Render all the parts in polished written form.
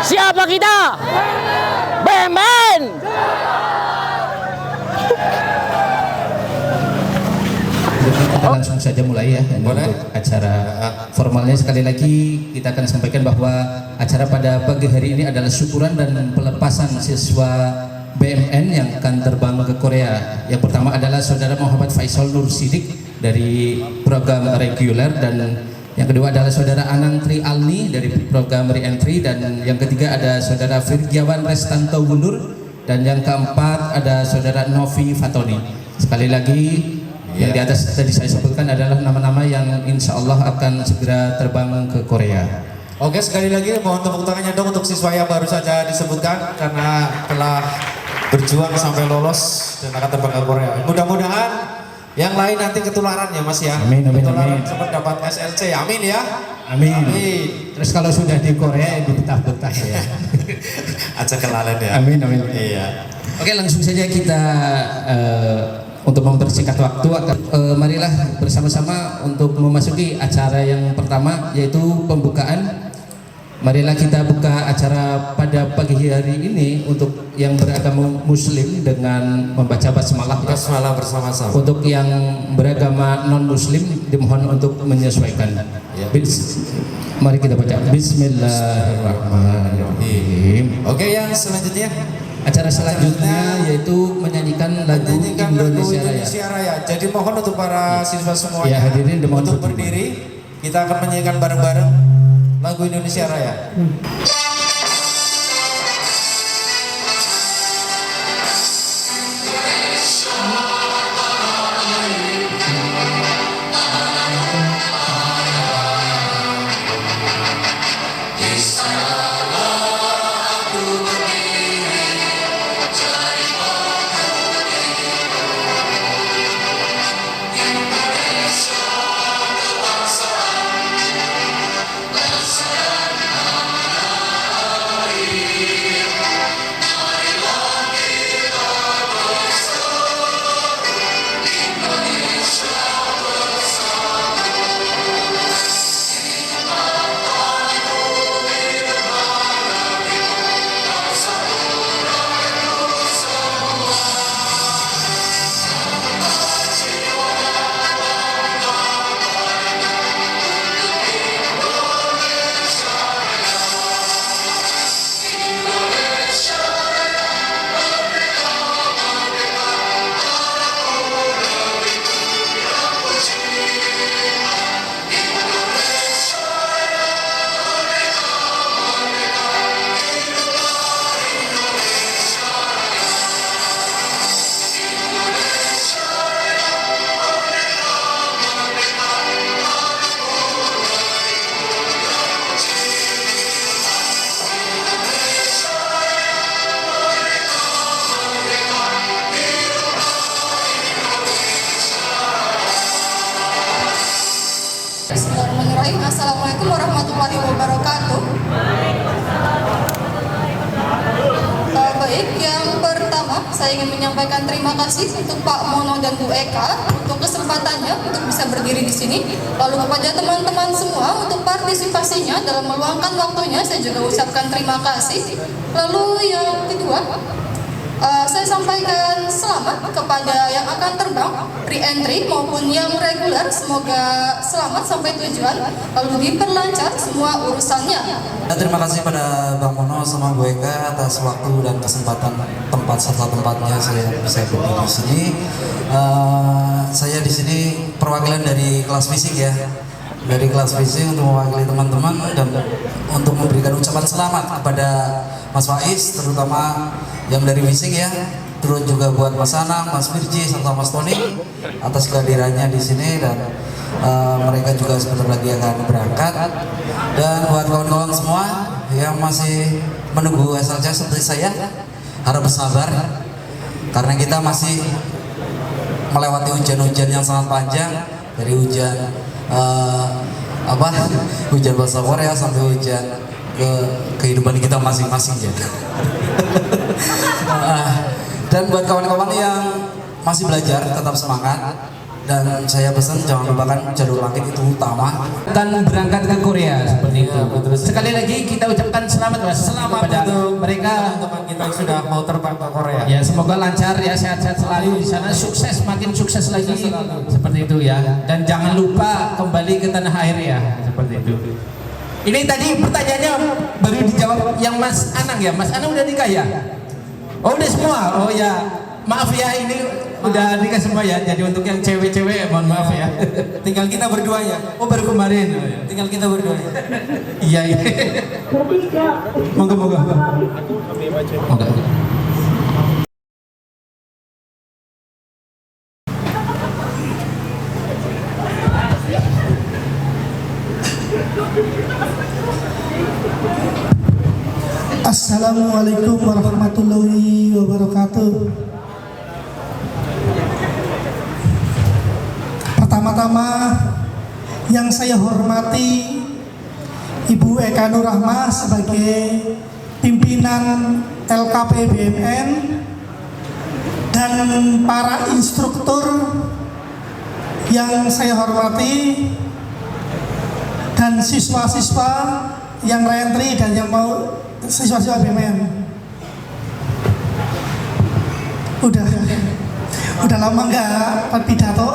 Siapa kita? BMN. Kita langsung saja mulai ya. Boleh. Untuk acara formalnya sekali lagi kita akan sampaikan bahwa acara pada pagi hari ini adalah syukuran dan pelepasan siswa BMN yang akan terbang ke Korea. Yang pertama adalah saudara Muhammad Faisal Nur Sidik dari program reguler, dan yang kedua adalah saudara Anang Tri Alni dari program re-entry, dan yang ketiga ada saudara Firgiawan Restanto Gundur, dan yang keempat ada saudara Novi Fatoni. Sekali lagi yang di atas tadi saya sebutkan adalah nama-nama yang insya Allah akan segera terbang ke Korea. Oke, sekali lagi mohon tepuk tangannya dong untuk siswa yang baru saja disebutkan karena telah berjuang sampai lolos dan akan terbang ke Korea. Mudah-mudahan yang lain nanti ketularan ya Mas ya. Amin, amin, ketularan amin. cepat dapat SLC. Amin ya. Amin. Amin. Terus kalau sudah di Korea betah-betah ya. Aja kelalen ya. Amin, amin. Iya. Oke, langsung saja kita untuk mempersingkat waktu, marilah bersama-sama untuk memasuki acara yang pertama, yaitu pembukaan. Marilah kita buka acara pada pagi hari ini untuk yang beragama Muslim dengan membaca basmalah. Basmalah bersama-sama. Untuk yang beragama non Muslim dimohon untuk menyesuaikan. Ya. Mari kita baca. Bismillahirrahmanirrahim. Oke, yang selanjutnya. Acara selanjutnya yaitu menyanyikan lagu Indonesia Raya. Jadi mohon untuk para siswa semuanya Ya, hadirin dimohon untuk berdiri. Kita akan menyanyikan bareng-bareng lagu Indonesia Raya. Bismillahirrahmanirrahim. Assalamualaikum warahmatullahi wabarakatuh. Baik, yang pertama saya ingin menyampaikan terima kasih untuk Pak Mono dan Bu Eka untuk kesempatannya untuk bisa berdiri di sini. Lalu kepada teman-teman semua untuk partisipasinya dalam meluangkan waktunya, saya juga ucapkan terima kasih. Lalu yang kedua, saya sampaikan selamat kepada yang akan terbang re-entry maupun yang reguler. Semoga selamat sampai tujuan, lalu diperlancar semua urusannya. Terima kasih pada Bang Mono sama Bu Eka atas waktu dan kesempatan tempat serta tempatnya saya bisa berdiri di sini. Saya di sini perwakilan dari kelas fisik ya. Dari kelas fisik untuk mewakili teman-teman dan untuk memberikan ucapan selamat kepada Mas Faiz, terutama yang dari fisik ya, terus juga buat Mas Anang, Mas Firji, serta Mas Tony atas kehadirannya di sini, dan mereka juga sebentar lagi akan berangkat. Dan buat kawan-kawan semua yang masih menunggu SLC seperti saya, harap bersabar karena kita masih melewati hujan-hujan yang sangat panjang, dari hujan hujan bahasa Korea sampai hujan ke kehidupan kita masing-masing ya. Dan buat kawan-kawan yang masih belajar, tetap semangat. dan saya pesan jangan lupakan jalur langit itu utama. Dan berangkat ke Korea seperti itu. Sekali lagi kita ucapkan selamat Mas kepada mereka teman kita yang sudah mau terbang ke Korea. ya, semoga lancar ya, sehat-sehat selalu di sana, sukses, makin sukses lagi seperti itu ya, dan jangan lupa kembali ke tanah air ya, seperti itu. Ini tadi pertanyaannya baru dijawab yang Mas Anang ya. Mas Anang udah nikah ya? Oh udah semua? Oh ya, maaf ya, ini udah nikah semua ya. Jadi untuk yang cewek-cewek mohon maaf ya. Tinggal kita berdua ya. Oh baru kemarin. Tinggal kita berdua ya. Iya iya. Moga-moga. Moga. Assalamualaikum warahmatullahi wabarakatuh. Pertama-tama yang saya hormati Ibu Eka Nurrahmah sebagai pimpinan LKP BMN dan para instruktur yang saya hormati dan siswa-siswa yang reentry dan yang mau siswa-siswa BMN. Udah lama nggak pidato.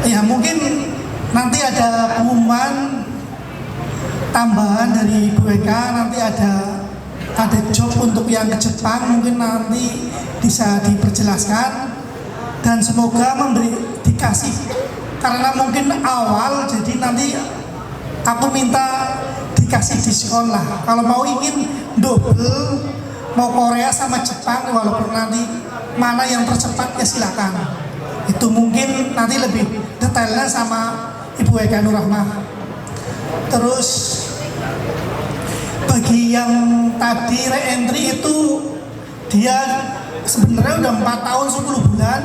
Ya mungkin nanti ada pengumuman tambahan dari Bu Eka, nanti ada job untuk yang ke Jepang, mungkin nanti bisa diperjelaskan dan semoga dikasih, karena mungkin awal jadi nanti aku minta dikasih diskon lah kalau mau ingin double mau Korea sama Jepang, walaupun nanti mana yang tercepat ya silakan. Itu mungkin nanti lebih detailnya sama Ibu Eka Nurrahmah. Terus bagi yang tadi re-entry itu dia sebenarnya udah 4 tahun 10 bulan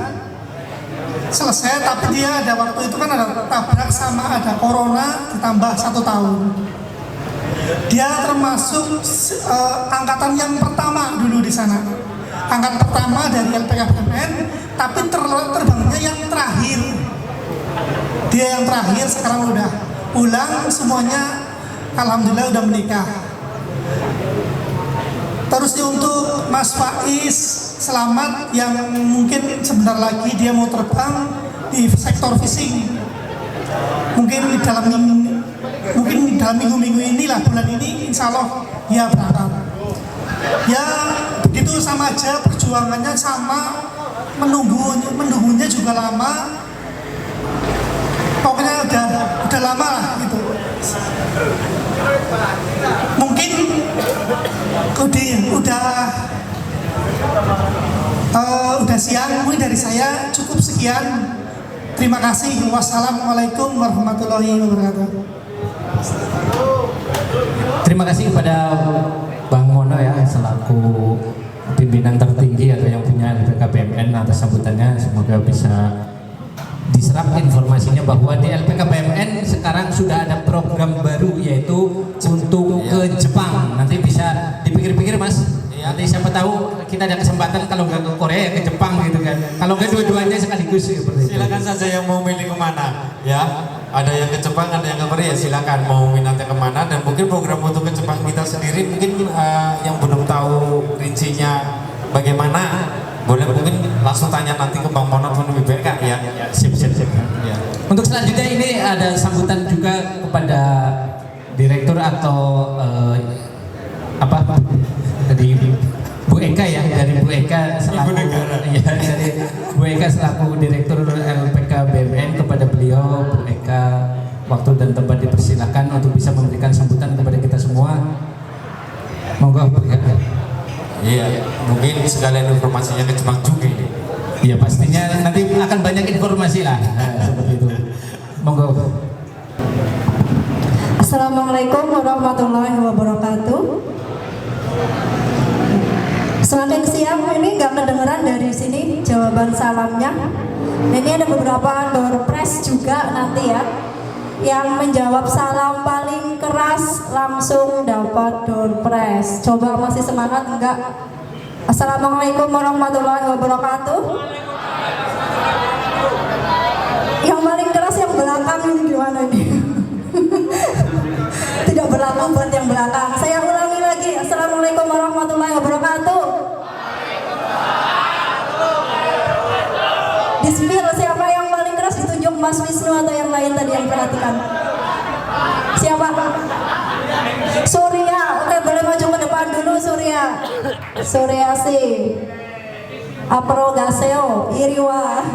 selesai, tapi dia ada waktu itu kan ada tabrak sama ada corona ditambah 1 tahun. Dia termasuk angkatan yang pertama dulu di sana, angkatan pertama dari LPK BMN, tapi terbangnya yang terakhir. Dia yang terakhir, sekarang udah pulang semuanya, alhamdulillah udah menikah. Terus untuk Mas Faiz, selamat, yang mungkin sebentar lagi dia mau terbang di sektor fishing. Mungkin dalam minggu-minggu inilah, bulan ini insya Allah dia berangkat. Ya begitu, sama aja perjuangannya, sama menunggunya juga lama. Pokoknya udah lama lah gitu. Mungkin udah siang, mungkin dari saya cukup sekian. Terima kasih. Wassalamualaikum warahmatullahi wabarakatuh. Terima kasih kepada Bang Mono ya, selaku pimpinan tertinggi atau yang punya LPK BMN, atas sambutannya. Semoga bisa diserap informasinya bahwa di LPK BMN sekarang sudah ada program baru, yaitu untuk ke Jepang. Nanti bisa dipikir-pikir Mas. Nanti siapa tahu kita ada kesempatan, kalau nggak ke Korea ya ke Jepang gitu kan. Kalau nggak dua-duanya sekaligus seperti itu. Silakan saja yang mau milih kemana ya. Ada yang ke Jepang, ada yang ke Korea, silakan mau minatnya kemana. Dan mungkin program untuk ke Jepang kita sendiri mungkin yang belum tahu rincinya bagaimana, boleh mungkin langsung tanya nanti ke Bang Mono atau BBK ya. Sip. Ya. Untuk selanjutnya ini ada sambutan juga kepada direktur atau dari Bu Eka ya, dari Bu Eka selaku dari Bu Eka selaku direktur LPK BMN. Kepada beliau, Bu Eka, waktu dan tempat dipersilakan untuk bisa memberikan sambutan kepada kita semua. Monggo Bu Eka. Iya, mungkin sekalian informasinya ke Jepang juga ini. Iya, pastinya nanti akan banyak informasi lah, seperti itu. Monggo. Assalamualaikum warahmatullahi wabarakatuh. Semakin siang ini nggak kedengeran dari sini jawaban salamnya. Ini ada beberapa door prize juga nanti ya. Yang menjawab salam paling keras langsung dapat door prize. Coba masih semangat enggak? Assalamualaikum warahmatullahi wabarakatuh. Yang paling keras yang belakang ini gimana ini? Tidak berlaku buat yang belakang. Saya ulangi lagi. Assalamualaikum warahmatullahi wabarakatuh. Bismillah, siapa yang paling keras ditunjuk Mas Wisnu atau yang lain tadi yang perhatikan? Siapa? Surya. Oke, boleh maju ke depan dulu Surya. Surya sih. Aprogaseo, Iriwa.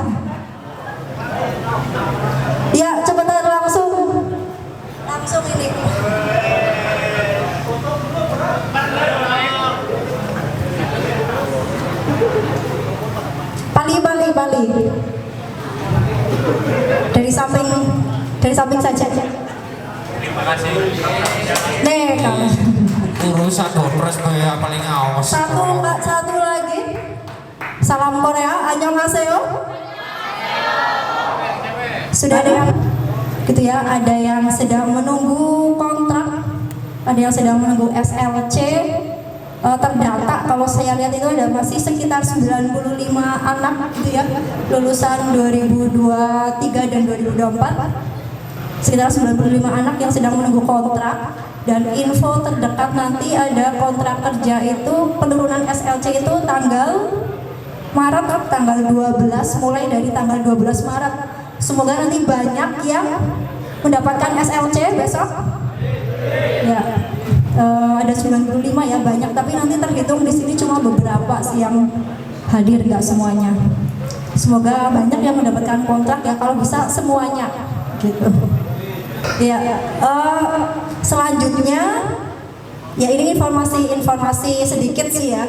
Ya, cepetan langsung ini. Bali. Dari samping saja. Terima kasih. Nih, kamu. Urusan Dopres kayak paling awas. Satu lagi. Salam Korea, annyeonghaseyo. Sudah ada yang gitu ya, ada yang sedang menunggu kontrak, ada yang sedang menunggu SLC. Terdata kalau saya lihat itu ada masih sekitar 95 anak gitu ya, lulusan 2023 dan 2024, sekitar 95 anak yang sedang menunggu kontrak. Dan info terdekat nanti ada kontrak kerja itu penurunan SLC itu tanggal Maret, tanggal 12, mulai dari tanggal 12 Maret. Semoga nanti banyak yang mendapatkan SLC besok ya. Ada 95 ya, banyak, tapi nanti terhitung di sini cuma beberapa sih yang hadir, nggak semuanya. Semoga banyak yang mendapatkan kontrak ya, kalau bisa semuanya gitu. Ya, selanjutnya ya ini informasi sedikit sih ya.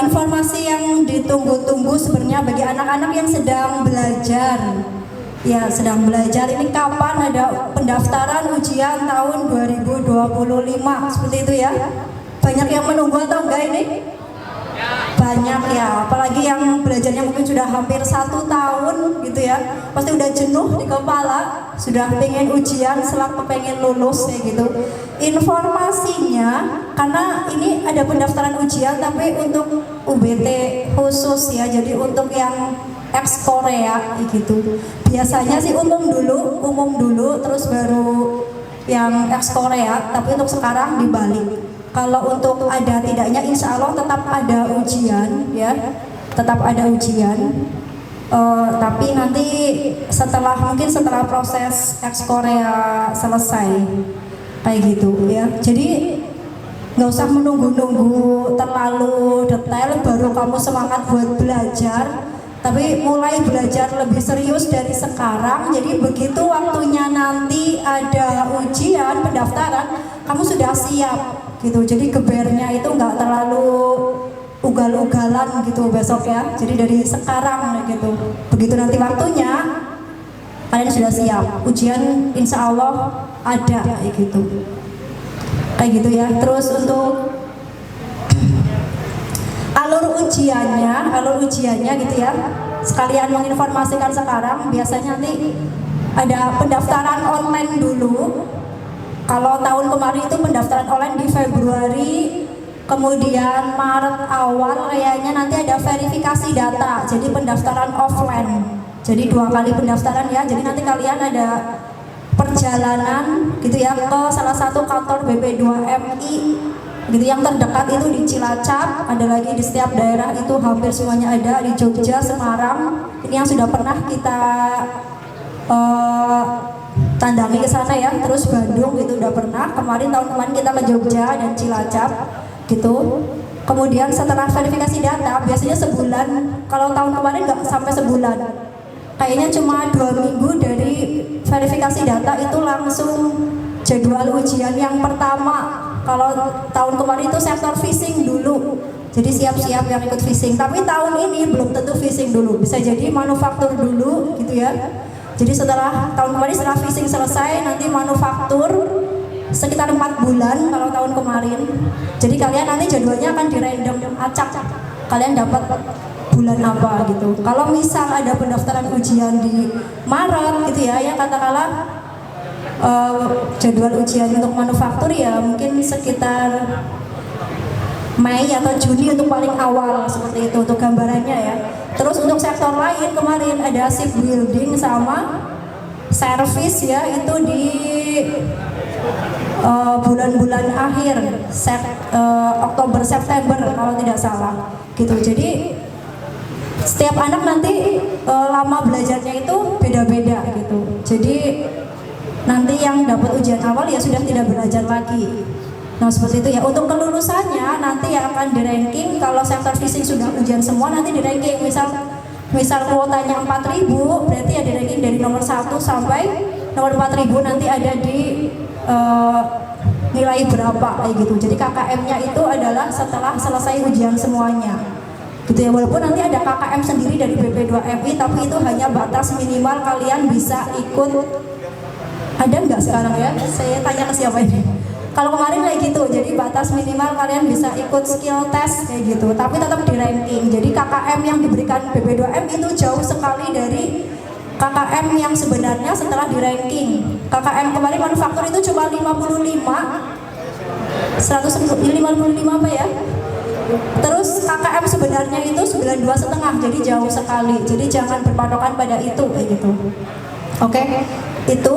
Informasi yang ditunggu-tunggu sebenarnya bagi anak-anak yang sedang belajar. Ya, sedang belajar ini kapan ada pendaftaran ujian tahun 2025 seperti itu ya. Banyak yang menunggu atau enggak ini? Banyak ya, apalagi yang belajarnya mungkin sudah hampir 1 tahun gitu ya. Pasti udah jenuh di kepala, sudah pengen ujian, selaku pengen lulus kayak gitu. Informasinya, karena ini ada pendaftaran ujian tapi untuk UBT khusus ya, jadi untuk yang ex Korea gitu. Biasanya sih umum dulu terus baru yang ex Korea, tapi untuk sekarang dibalik. Kalau untuk ada tidaknya insya Allah tetap ada ujian ya, tetap ada ujian. Tapi nanti mungkin setelah proses ex Korea selesai kayak gitu ya. Jadi nggak usah menunggu terlalu detail baru kamu semangat buat belajar. Tapi mulai belajar lebih serius dari sekarang. Jadi begitu waktunya nanti ada ujian pendaftaran, kamu sudah siap gitu. Jadi gebernya itu nggak terlalu ugal-ugalan gitu besok ya. Jadi dari sekarang gitu. Begitu nanti waktunya, kalian sudah siap. Ujian insya Allah ada kayak gitu. Kayak gitu ya. Terus untuk alur ujiannya gitu ya, sekalian menginformasikan sekarang, biasanya nanti ada pendaftaran online dulu. Kalau tahun kemarin itu pendaftaran online di Februari, kemudian Maret awal kayaknya nanti ada verifikasi data, jadi pendaftaran offline. Jadi 2 kali pendaftaran ya, jadi nanti kalian ada perjalanan gitu ya ke salah satu kantor BP2MI gitu, yang terdekat itu di Cilacap, ada lagi di setiap daerah itu hampir semuanya ada, di Jogja, Semarang. Ini yang sudah pernah kita tandangi ke sana ya, terus Bandung itu udah pernah. Tahun kemarin kita ke Jogja dan Cilacap gitu. Kemudian setelah verifikasi data biasanya sebulan, kalau tahun kemarin nggak sampai sebulan, kayaknya cuma 2 minggu dari verifikasi data itu langsung jadwal ujian yang pertama. Kalau tahun kemarin itu sektor phishing dulu, jadi siap-siap yang ikut phishing. Tapi tahun ini belum tentu phishing dulu, bisa jadi manufaktur dulu gitu ya. Jadi setelah tahun kemarin, setelah phishing selesai, nanti manufaktur sekitar 4 bulan kalau tahun kemarin. Jadi kalian nanti jadwalnya akan di random acak, kalian dapat bulan apa gitu. Kalau misal ada pendaftaran ujian di Maret gitu ya, katakanlah jadwal ujian untuk manufaktur ya mungkin sekitar Mei atau Juni untuk paling awal, seperti itu untuk gambarannya ya. Terus untuk sektor lain kemarin ada shipbuilding sama service ya, itu di bulan-bulan akhir Oktober September kalau tidak salah gitu. Jadi setiap anak nanti lama belajarnya itu beda-beda gitu. Jadi nanti yang dapat ujian awal ya sudah tidak belajar lagi. Nah seperti itu ya. Untuk kelulusannya nanti yang akan di ranking, kalau sektor fisik sudah ujian semua nanti di ranking. Misal kuotanya 4.000, berarti ya di ranking dari nomor 1 sampai nomor 4.000 nanti ada di nilai berapa kayak gitu. Jadi KKM-nya itu adalah setelah selesai ujian semuanya gitu ya. Walaupun nanti ada KKM sendiri dari BP2MI, tapi itu hanya batas minimal kalian bisa ikut. Ada nggak sekarang ya? Saya tanya ke siapa ini. Kalau kemarin kayak gitu, jadi batas minimal kalian bisa ikut skill test kayak gitu, tapi tetap di ranking. Jadi KKM yang diberikan BP2M itu jauh sekali dari KKM yang sebenarnya setelah di ranking. KKM kemarin manufaktur itu cuma 55 apa ya? Terus KKM sebenarnya itu 92,5, jadi jauh sekali. Jadi jangan berpatokan pada itu kayak gitu. Oke, itu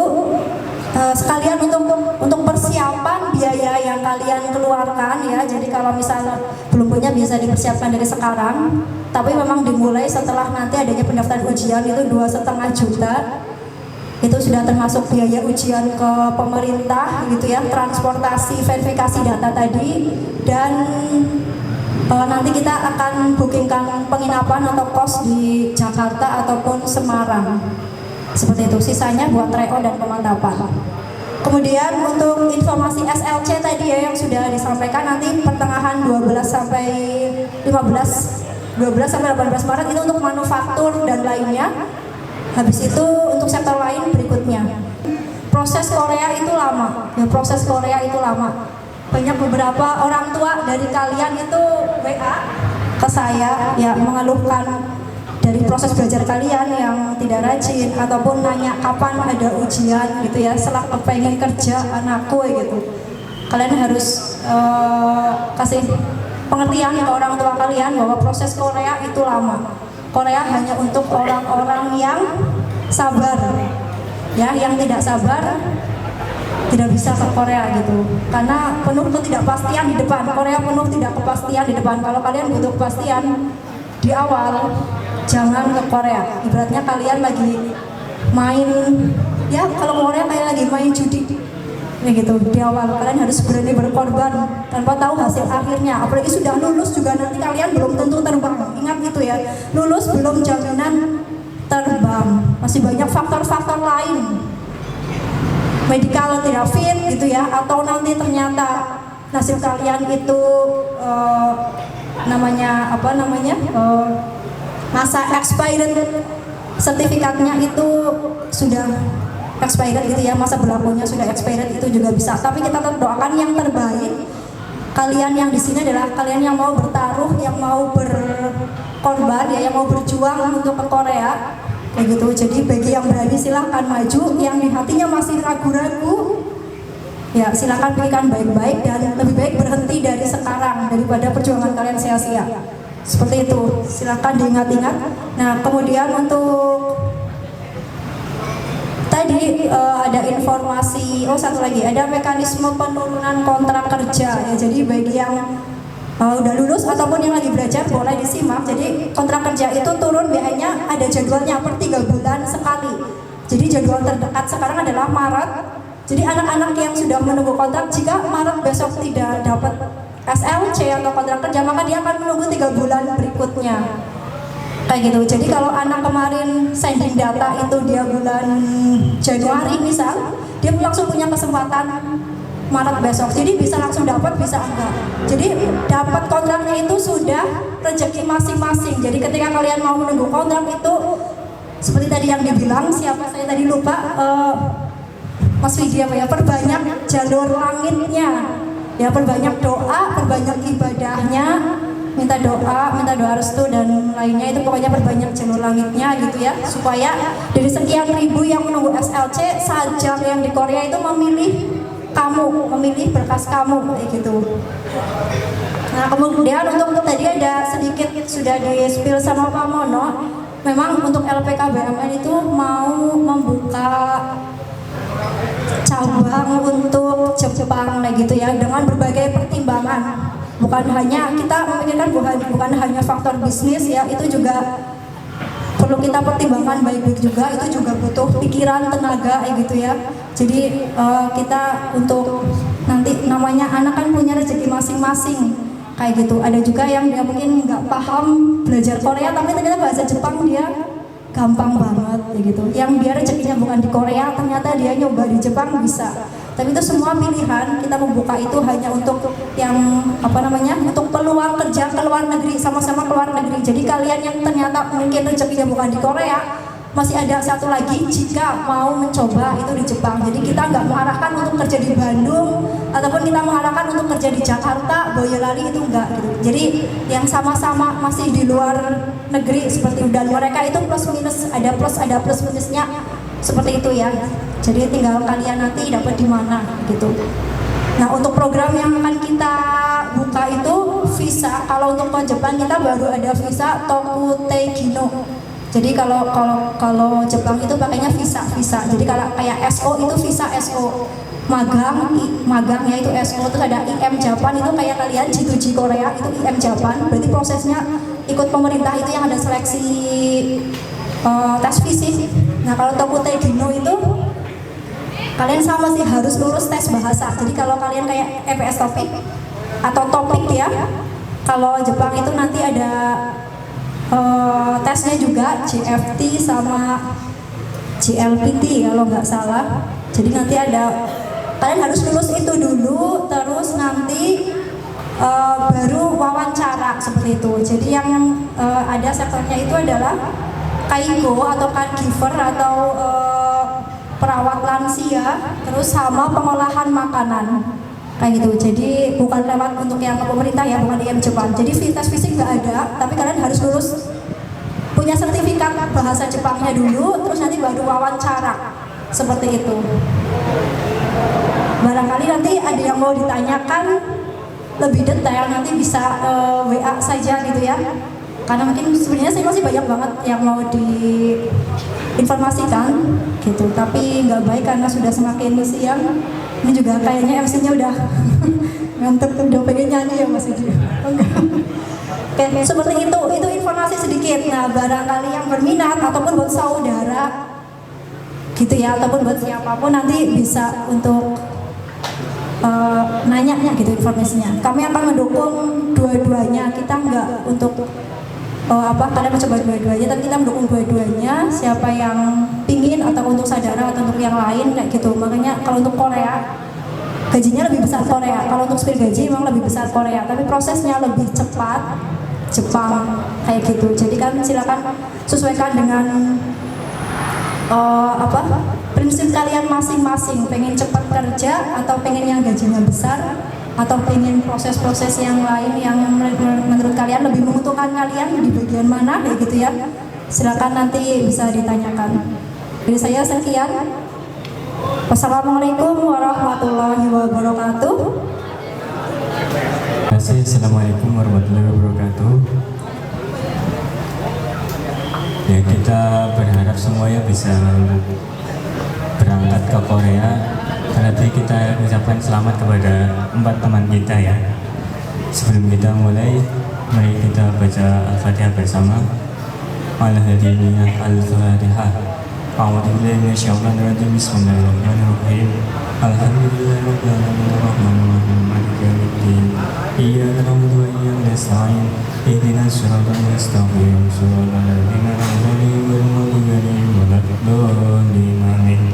sekalian untuk persiapan biaya yang kalian keluarkan ya. Jadi kalau misalnya belum punya bisa dipersiapkan dari sekarang, tapi memang dimulai setelah nanti adanya pendaftaran ujian itu 2,5 juta. Itu sudah termasuk biaya ujian ke pemerintah gitu ya, transportasi, verifikasi data tadi, dan nanti kita akan bookingkan penginapan atau kos di Jakarta ataupun Semarang. Seperti itu, sisanya buat tryout dan pemantapan. Kemudian untuk informasi SLC tadi ya yang sudah disampaikan, nanti pertengahan 12 sampai 18 Maret itu untuk manufaktur dan lainnya. Habis itu untuk sektor lain berikutnya. Proses Korea itu lama. Ya, proses Korea itu lama. Banyak beberapa orang tua dari kalian itu WA ke saya ya mengeluhkan dari proses belajar kalian yang tidak rajin, ataupun nanya kapan ada ujian gitu ya, setelah pengen kerja anakku gitu. Kalian harus kasih pengertian ke orang tua kalian bahwa proses Korea itu lama. Korea hanya untuk orang-orang yang sabar ya, yang tidak sabar tidak bisa ke Korea gitu, karena penuh ketidakpastian di depan. Korea penuh tidak kepastian di depan. Kalau kalian butuh kepastian di awal, jangan ke Korea. Ibaratnya kalian lagi main ya, kalau Korea kayak lagi main judi ya gitu. Di awal kalian harus berani berkorban tanpa tahu hasil akhirnya. Apalagi sudah lulus juga nanti kalian belum tentu terbang. Ingat gitu ya, lulus belum jaminan terbang. Masih banyak faktor-faktor lain. Medikal tidak fit gitu ya, atau nanti ternyata nasib kalian itu masa expired sertifikatnya itu sudah expired gitu ya, masa berlakunya sudah expired, itu juga bisa. Tapi kita doakan yang terbaik. Kalian yang di sini adalah kalian yang mau bertaruh, yang mau berkorban ya, yang mau berjuang untuk ke Korea kayak gitu. Jadi bagi yang berani silahkan maju, yang di hatinya masih ragu-ragu ya silahkan pikirkan baik-baik, dan lebih baik berhenti dari sekarang daripada perjuangan kalian sia-sia. Seperti itu, silahkan diingat-ingat. Nah kemudian untuk tadi ada informasi, satu lagi ada mekanisme penurunan kontrak kerja ya. Jadi bagi yang udah lulus ataupun yang lagi belajar boleh disimak. Jadi kontrak kerja itu turun biayanya, ada jadwalnya per 3 bulan sekali. Jadi jadwal terdekat sekarang adalah Maret. Jadi anak-anak yang sudah menunggu kontrak, jika Maret besok tidak dapat SLC atau kontrak kerja, maka dia akan menunggu 3 bulan berikutnya kayak gitu. Jadi kalau anak kemarin sending data itu dia bulan Januari misal, dia langsung punya kesempatan Maret besok, jadi bisa langsung dapat, bisa enggak. Jadi dapat kontraknya itu sudah rezeki masing-masing. Jadi ketika kalian mau menunggu kontrak itu seperti tadi yang dibilang, siapa saya tadi lupa, Mas Widi apa ya, perbanyak jalur langitnya ya, perbanyak doa, perbanyak ibadahnya, minta doa restu dan lainnya. Itu pokoknya perbanyak jalur langitnya gitu ya, supaya dari sekian ribu yang menunggu SLC, Sajak yang di Korea itu memilih kamu, memilih berkas kamu kayak gitu. Nah kemudian untuk tadi ada sedikit sudah di-spill sama Pak Mono, memang untuk LPK BMN itu mau membuka cabang untuk Jepang kayak gitu ya, dengan berbagai pertimbangan. Bukan hanya kita memikirkan bukan hanya faktor bisnis ya, itu juga perlu kita pertimbangkan baik-baik juga, itu juga butuh pikiran, tenaga kayak gitu ya. Jadi kita untuk nanti namanya anak kan punya rezeki masing-masing kayak gitu. Ada juga yang dia mungkin nggak paham belajar Korea tapi ternyata bahasa Jepang dia gampang banget kayak gitu. Yang dia rezekinya bukan di Korea ternyata dia nyoba di Jepang bisa. Tapi itu semua pilihan, kita membuka itu hanya untuk yang untuk peluang kerja ke luar negeri, sama-sama ke luar negeri. Jadi kalian yang ternyata mungkin rezekinya bukan di Korea, masih ada satu lagi jika mau mencoba itu di Jepang. Jadi kita nggak mengarahkan untuk kerja di Bandung ataupun kita mengarahkan untuk kerja di Jakarta, Boyolali, itu enggak gitu. Jadi yang sama-sama masih di luar negeri seperti dan mereka itu plus minus, ada plus minusnya seperti itu ya. Jadi tinggal kalian nanti dapat di mana gitu. Nah untuk program yang akan kita buka itu visa. Kalau untuk ke Jepang kita baru ada visa Tokutegino. Jadi kalau Jepang itu pakainya visa. Jadi kalau kayak SO itu visa SO. Magangnya itu SO. Terus ada IM Japan itu kayak kalian G2G Korea itu IM Japan. Berarti prosesnya ikut pemerintah itu yang ada seleksi tes fisik. Nah kalau Tokutegino itu kalian sama sih harus lulus tes bahasa. Jadi kalau kalian kayak EPS topik atau topik ya, kalau Jepang itu nanti ada tesnya juga JFT sama JLPT kalau nggak salah. Jadi nanti ada, kalian harus lulus itu dulu, terus nanti baru wawancara seperti itu. Jadi yang ada sektornya itu adalah Kaigo atau caregiver atau perawat lansia, terus sama pengolahan makanan kayak gitu. Jadi bukan lewat untuk yang ke pemerintah ya, bukan IM Jepang. Jadi tes fisik nggak ada, tapi kalian harus lulus punya sertifikat bahasa Jepangnya dulu, terus nanti baru wawancara seperti itu. Barangkali nanti ada yang mau ditanyakan lebih detail nanti bisa WA saja gitu ya. Karena mungkin sebenarnya saya masih banyak banget yang mau diinformasikan gitu, tapi nggak baik karena sudah semakin siang. Ini juga kayaknya MC-nya udah ngantuk, udah pengen nyanyi ya Mas Iji. Oke, seperti itu informasi sedikit. Nah barangkali yang berminat ataupun buat saudara gitu ya, ataupun buat siapapun nanti bisa untuk nanya gitu informasinya. Kami akan mendukung dua-duanya, kita nggak untuk kalian mencoba dua-duanya, tapi kita mendukung dua-duanya. Siapa yang pingin atau untuk saudara atau untuk yang lain kayak gitu. Makanya kalau untuk Korea gajinya lebih besar Korea, kalau untuk spill gaji memang lebih besar Korea, tapi prosesnya lebih cepat Jepang kayak gitu. Jadi kan silakan sesuaikan dengan prinsip kalian masing-masing, pengen cepat kerja atau pengen yang gajinya besar atau pengen proses-proses yang lain yang menurut kalian lebih menguntungkan kalian di bagian mana kayak gitu ya. Silakan nanti bisa ditanyakan. Dari saya sekian. Wassalamualaikum warahmatullahi wabarakatuh. Terima kasih. Assalamualaikum warahmatullahi wabarakatuh. Ya, kita berharap semuanya bisa berangkat ke Korea. Nanti kita ucapkan selamat kepada 4 teman kita ya. Sebelum kita mulai, mari kita baca Al-Fatihah bersama. Al-Hadiyah Al-Fatihah. A'udzubillahi minasyaitonir rajim. Bismillahirrahmanirrahim. Alhamdulillahirabbil alamin arrahmanirrahim maliki yaumiddin. Iyyaka na'budu wa iyyaka nasta'in. Ihdinas siratal mustaqim. Shiratal ladzina an'amta 'alaihim ghairil maghdubi 'alaihim waladdallin. Amin.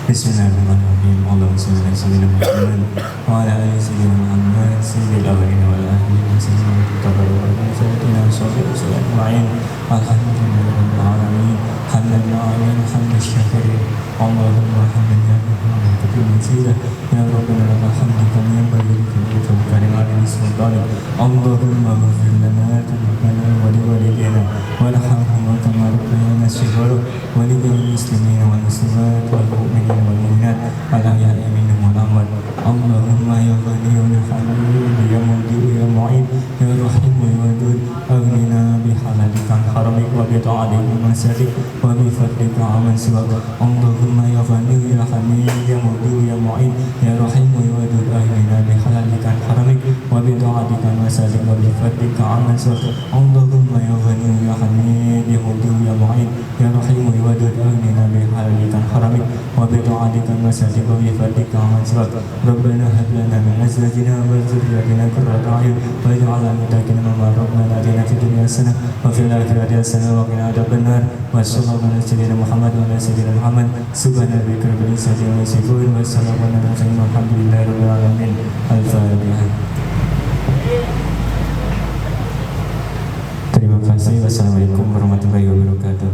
Bismillahirrahmanirrahim. Allahumma shalli ala sayyidina Muhammad wa ala ali sayyidina Muhammad sayyidil awwalin wal akhirin sayyidina tabaraka sayyidina sallallahu alaihi alhamdulillahirabbil alamin hamdan na'im hamdan syakirin Allahumma hamdan ya Muhammad tapi mazidah ya rabbana lakal hamdu kama yanbaghi li karim al sultani Allahumma ighfir lana dhunubanana wa li walidayna warhamhum kama rabbayana shighara wa lil muslimina wal muslimat wal mu'minina wal mu'minat al ahya'i minhum Muhammad. Allahumma ya Ghani ya Hamid ya Mudi ya Mu'in ya Rahim ya Wadud aghnina bihalalika an haramik wa bi ta'atika masadik wa bi fadlika aman siwak. Allahumma ya Ghani ya Hamid ya Mudi ya Mu'in ya Rahim ya Wadud aghnina bihalalika an haramik wa bi ta'atika masadik wa bi fadlika aman siwak. Allahumma ya Ghani ya Hamid ya Mudi ya Mu'in ya Rahim ya Wadud aghnina bihalalika an haramik wa bi ta'atika masadik wa bi fadlika aman siwak. Rabbana hab lana min azwajina wa dhurriyyatina qurrata a'yun waj'alna lil muttaqina imama. Rabbana atina fid dunya hasanah wa fil akhirati hasanah wa qina adzabannar. Wa sallallahu ala sayyidina Muhammad wa ala sayyidina Muhammad. Subhana rabbika rabbil izzati amma yasifun wa salamun ala mursalin walhamdulillahi rabbil alamin. Al-Fatihah. Terima kasih. Wassalamualaikum warahmatullahi wabarakatuh.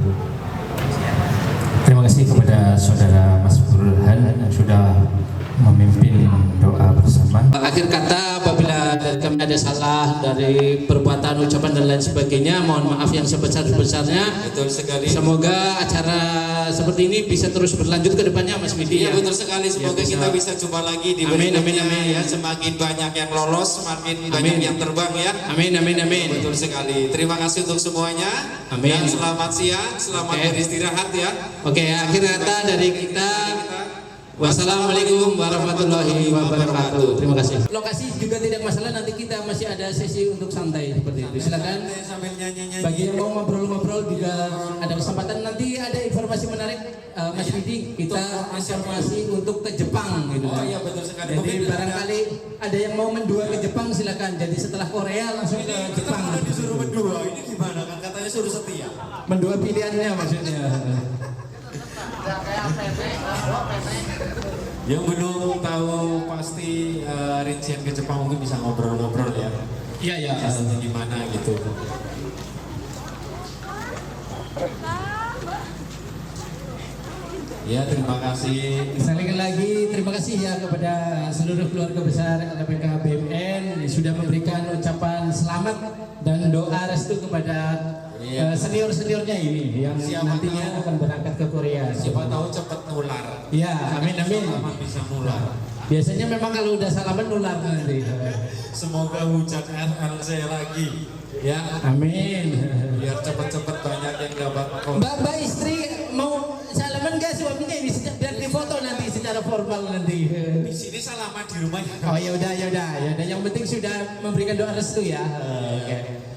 Terima kasih kepada saudara Mas Burhan yang sudah memimpin doa bersama. Akhir kata, apabila dari kami ada salah dari perbuatan, ucapan dan lain sebagainya, mohon maaf yang sebesar-besarnya. Betul sekali. Semoga acara seperti ini bisa terus berlanjut ke depannya, Mas Widi. Iya, betul sekali. Semoga kita bisa jumpa lagi di amin, amin, berikutnya, amin. ya. Semakin banyak yang lolos, semakin banyak yang terbang ya. Amin, amin, amin. Betul sekali. Terima kasih untuk semuanya. Amin. Dan selamat siang, selamat beristirahat ya. Oke, akhir kata dari kita. Wassalamualaikum warahmatullahi wabarakatuh. Terima kasih. Lokasi juga tidak masalah, nanti kita masih ada sesi untuk santai seperti itu. Silakan. Sambil nyanyi-nyanyi. Bagi yang mau ngobrol-ngobrol juga ada kesempatan. Nanti ada informasi menarik, Mas Widi. Kita informasi untuk ke Jepang gitu. Oh iya, betul sekali. Jadi Mungkin barangkali ada yang mau mendua ke Jepang, silakan. Jadi setelah Korea langsung ke Jepang. Kita disuruh berdua. Ini gimana kan? Katanya suruh setia. Mendua pilihannya maksudnya. Yang belum tahu pasti rincian ke Jepang mungkin bisa ngobrol-ngobrol ya. Iya, iya. Biasanya gimana gitu. Ya, terima kasih. Sekali lagi terima kasih ya kepada seluruh keluarga besar LPK BMN yang sudah memberikan ucapan selamat dan doa restu kepada senior-seniornya ini yang nantinya akan berangkat ke Korea. Siapa tahu cepat nular. Ya, amin amin. Salaman bisa nular. Biasanya memang kalau udah salaman nular nanti. Semoga hujan RLC lagi. Ya, Amin. biar cepat-cepat banyak yang dapat. Mbak istri mau salaman gak suaminya ini biar difoto nanti secara formal nanti. Di sini salaman di rumah ya. Oh ya udah. Yang penting sudah memberikan doa restu ya. Oke.